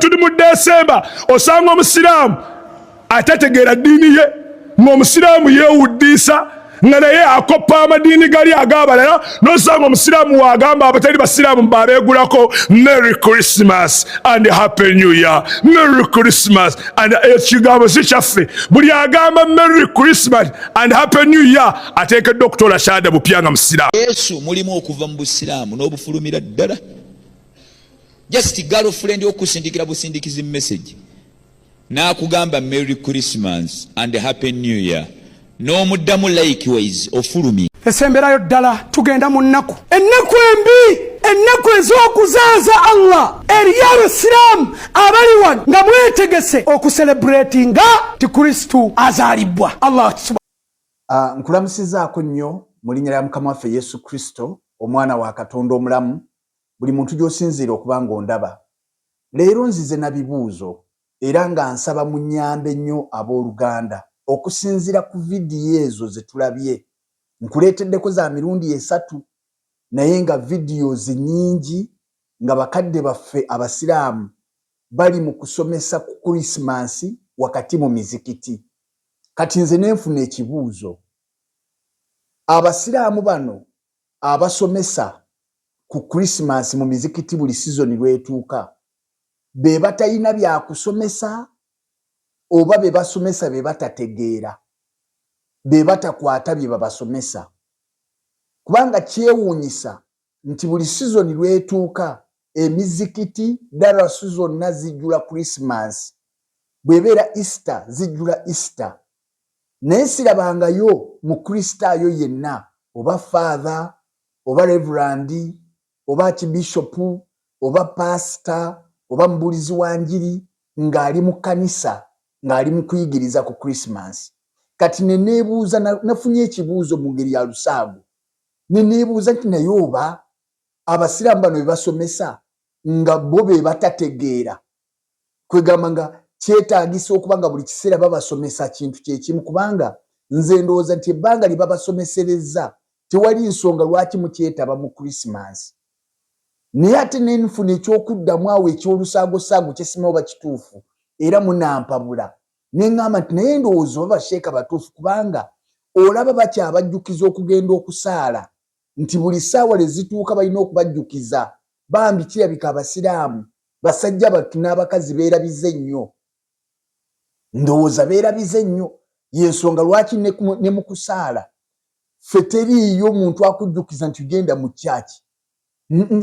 tuli mu Desemba osanga omusiraamu atategeera ddiini ye ng'omusiraamu yeewuddisa nga naye akoppa amadiini gali ag'abalala n'osanga omusiraamu wagamba abatali basiraamu babeegulako Merry Christmas and Happy New Year, Merry Christmas and ekigambo si kyaffe. Buli agamba Merry Christmas and Happy New Year ateekeddwa okutoola shahada bupya nga musiraamu. Yesu mulimu okuva mu busiraamu n'obufulumira ddala. Just girlfriend okusindikira busindikizi message n'akugamba Merry Christmas and Happy New Year. No muddamu likewise ofulumi. Esemberayo ddala tugenda mu nnaku. Ennaku embi, ennaku ez'okuzaaza Allah. Eriyo Abasiraamu abali wano nga mwetegese okucelebratinga ti Kristu azaalibwa. Allah nkulamusizaako nnyo mu linnya lya Mukama waffe Yesu Kristo, omwana wa Katonda omulamu, buli muntu gy'osinziira okuba ng'ondaba. Leero nzize na bibuuzo era nga nsaba munnyambe nnyo abooluganda okusinzira ku vidiyo ezo ze tulabye. Nkuleeteddeko za mirundi 3 naye nga videos nyingi nga bakadde baffe Abasiraamu bali mu kusomesa ku Christmas wakati mu mizikiti. Kati nze nenfuna ekibuuzo. Abasiraamu bano abasomesa ku Christmas mu mizikiti buli season lwetuuka be batalina bya kusomesa oba be basomesa be batategeera be batakwata bye babasomesa? Kubanga kyewuunyisa nti buli season lwetuuka emizikiti darasu zonna zijjula Christmas, bwebeera Easter zijjula Easter, naye sirabangayo mu Kristaayo yenna oba father oba reverend oba archbishop oba pastor oba mubulizi wa njiri ng'ali mu kanisa ng'ali mu kuyigiriza ku Christmas. Kati neneebuuza nafunye ekibuuzo mu ngeri ya lusaago. Neneebuuza nti naye oba Abasiraamu bano be basomesa nga bo be batategeera, kwegamba nga kyetaagisa okuba nga buli kiseera babasomesa kintu kyekimu, kubanga nze ndowooza nti ebbanga lye babasomesereza tewali nsonga lwaki mukyetaba mu Christmas. Naye ate nenfuna ekyokuddamu awo eky'olusaagosaago kyesimawo bakituufu era munampabula. Neŋŋamba nti naye ndowooza oba basheeka batuufu, kubanga olaba bakyabajjukiza okugenda okusaala nti buli ssaawa lwe zituuka balina okubajjukiza bambi kirabika Abasiraamu basajja batu n'abakazi beerabize nnyo. Ndowooza beerabize nnyo, y'ensonga lwaki ne mu kusaala ffe teriiyo muntu akujjukiza nti ugenda mu kyaki.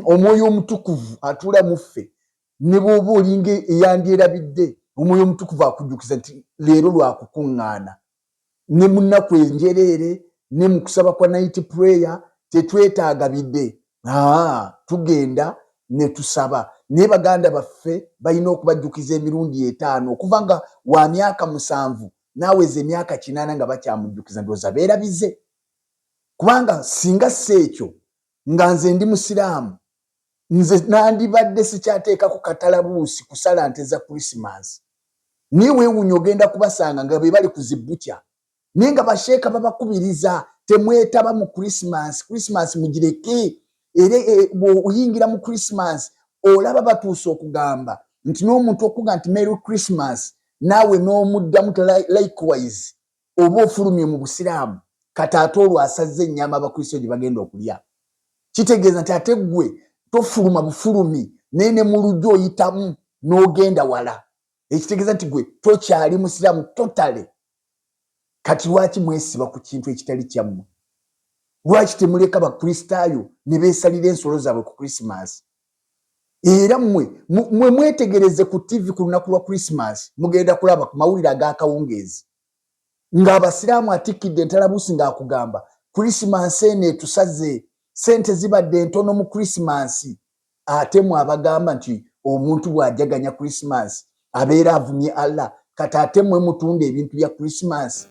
Omwoyo omutukuvu atuula mu ffe, ne bw'oba olinga eyandyerabidde omwoyo omutukuvu akujjukiza nti leero lwakukuŋŋaana. Ne mu nnaku enjereere ne mu kusaba kwa night prayer tetwetaaga bidde, tugenda ne tusaba. Naye baganda baffe balina okubajjukiza emirundi 5 okuva nga wa myaka 7 naaweza emyaka 8 nga bakyamujjukiza. Ndowooza beerabize, kubanga singa si ekyo nga nze ndi Musiraamu, nze nandibadde sikyateekako katalabuusi kusala nte za Christmas. Niye weewuunya ogenda kubasanga nga be bali ku zibbukya, naye nga basheeka babakubiriza temwetaba mu Christmas. Christmas mugireke, era bw'oyingira mu Christmas olaba batuuse okugamba nti n'omuntu okuga nti Merry Christmas naawe n'omuddamu likewise oba ofulumye mu Busiraamu, kati ate olwo asazze ennyama Abakristo gye bagenda okulya. Kitegeeza nti ate ggwe tofuluma bufulumi naye ne mu lujja oyitamu n'ogenda wala. Ekitegeeza nti ggwe tokyali Musiraamu totale. Kati lwaki mwesiba ku kintu ekitali kyammwe? Lwaki temuleka Bakristaayo ne beesalira ensolo zaabwe ku Christmas? Era mmwe mwetegereze ku TV ku lunaku lwa Christmas, mugenda kulaba ku mawulire ag'akawungeezi ng'Abasiraamu atikidde entalabuusi ng'akugamba Christmas eno etusaze, sente zibadde ntono mu Christmas. Ate mwabagamba nti omuntu bw'ajaganya Christmas abeera avumye Allah. Kati ate mwe mutunda ebintu bya Christmas,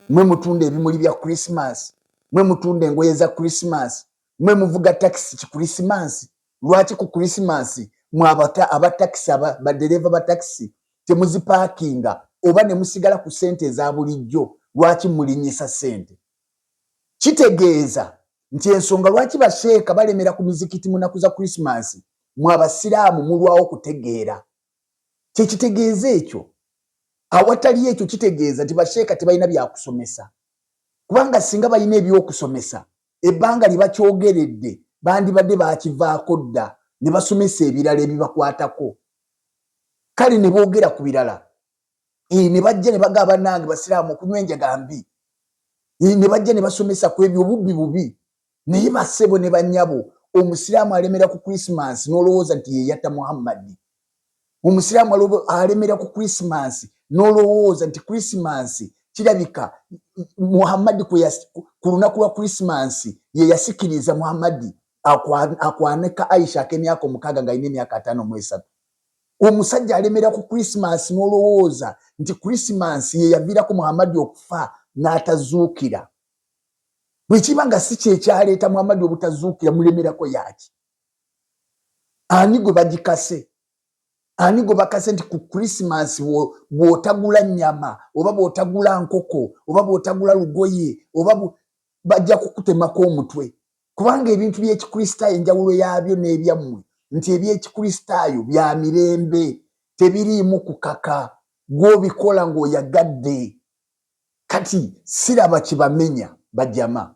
mwe mutunda ebimuli bya Christmas, mwe mutunda engoye za Christmas, mwe muvuga taxi ki Christmas. Lwaki ku Christmas abatakisi badereva ba taxi temuzipaakinga oba ne musigala ku sente eza bulijjo? Lwaki mulinyisa sente? Kitegeeza nti ensonga lwaki basheeka balemera ku mizikiti mu nnaku za Christmas, mwe Abasiraamu mulwawo kutegeera. Kyekitegeeza ekyo. Awatali ekyo kitegeeza nti basheeka tebalina byakusomesa. Kubanga singa balina ebyokusomesa, ebbanga libakyogeredde bandibadde bakivaako dda ne basomesa ebirala ebibakwatako. Kale ne boogera ku birala. Ne bajja ne bagamba bannange basiraamu okunywa enjaga mbi. Ne bajja ne basomesa ku ebyo bubi. Naye bassebo ne bannyabo, omusiraamu alemera ku Christmas n'olowooza nti ye yatta Muhammad. Omusiraamu alemera ku Christmas n'olowooza nti Christmas kirabika Muhammad ku lunaku lwa Christmas ye yasikiriza Muhammad akwanika Aisha ak'emyaka 6 ng'alina emyaka 53. Omusajja alemera ku Christmas n'olowooza nti Christmas ye yaviirako Muhammad okufa n'atazuukira. Bwe kiba nga si kyekyaleeta Muhammad obutazuukira mulemerako yaki? Ani gwe bagikase? Ani gwe bakase nti ku Christmas bw'otagula nnyama oba bw'otagula nkoko oba bw'otagula lugoye oba bajja kukutemako omutwe? Kubanga ebintu by'ekikristaayo enjawulo yaabyo n'ebyammwe nti eby'ekikristaayo bya mirembe, tebiriimu kukaka, gw'obikola ng'oyagadde. Kati siraba kibamenya bajjama.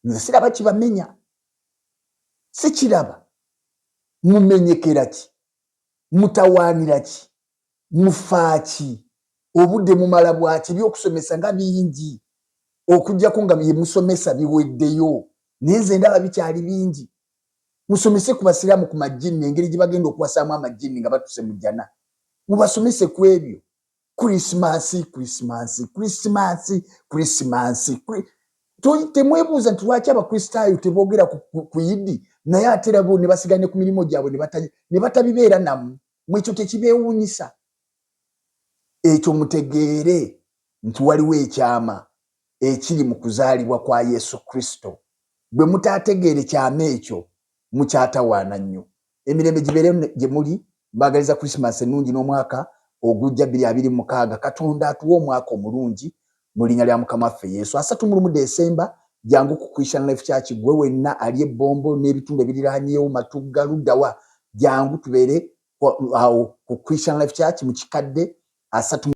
Nze siraba kibamenya. Sikiraba. Mumenyekera ki? Mutawaanira ki? Mufaaki? Obudde mumala bwaki? By'okusomesa nga bingi. Okujjako nga bye musomesa biweddeyo. Naye nze ndaba bikyali bingi. Musomese ku basiraamu ku majjini engeri gye bagenda okuwasaamu amajjini nga batuse mu jjana. Mubasomese ku ebyo. Christmas. Temwebuuza nti lwaki abakristaayo teboogera ku Yidi naye ate era bo ne basigane ku mirimu gyabwe ne batabibeera namu. Mwekyo tekibeewuunyisa. Ekyo mutegeere nti waliwo ekyama ekiri mu kuzaalibwa kwa Yesu Kristo. Bwe mutaategeere kyama ekyo mukyatawaana nnyo. Emirembe gibeere gye muli. Mbagaliza Christmas ennungi n'omwaka ogujja 2026. Katonda atuwa omwaka omulungi mu linnya lya Mukama waffe Yesu. 31 Desemba jangu ku Christian Life Church gwe wenna ali ebbombo n'ebitundu ebiriraanyeewo Matugga luddawa jangu tubeere awo ku Christian Life Church mu kikadde 31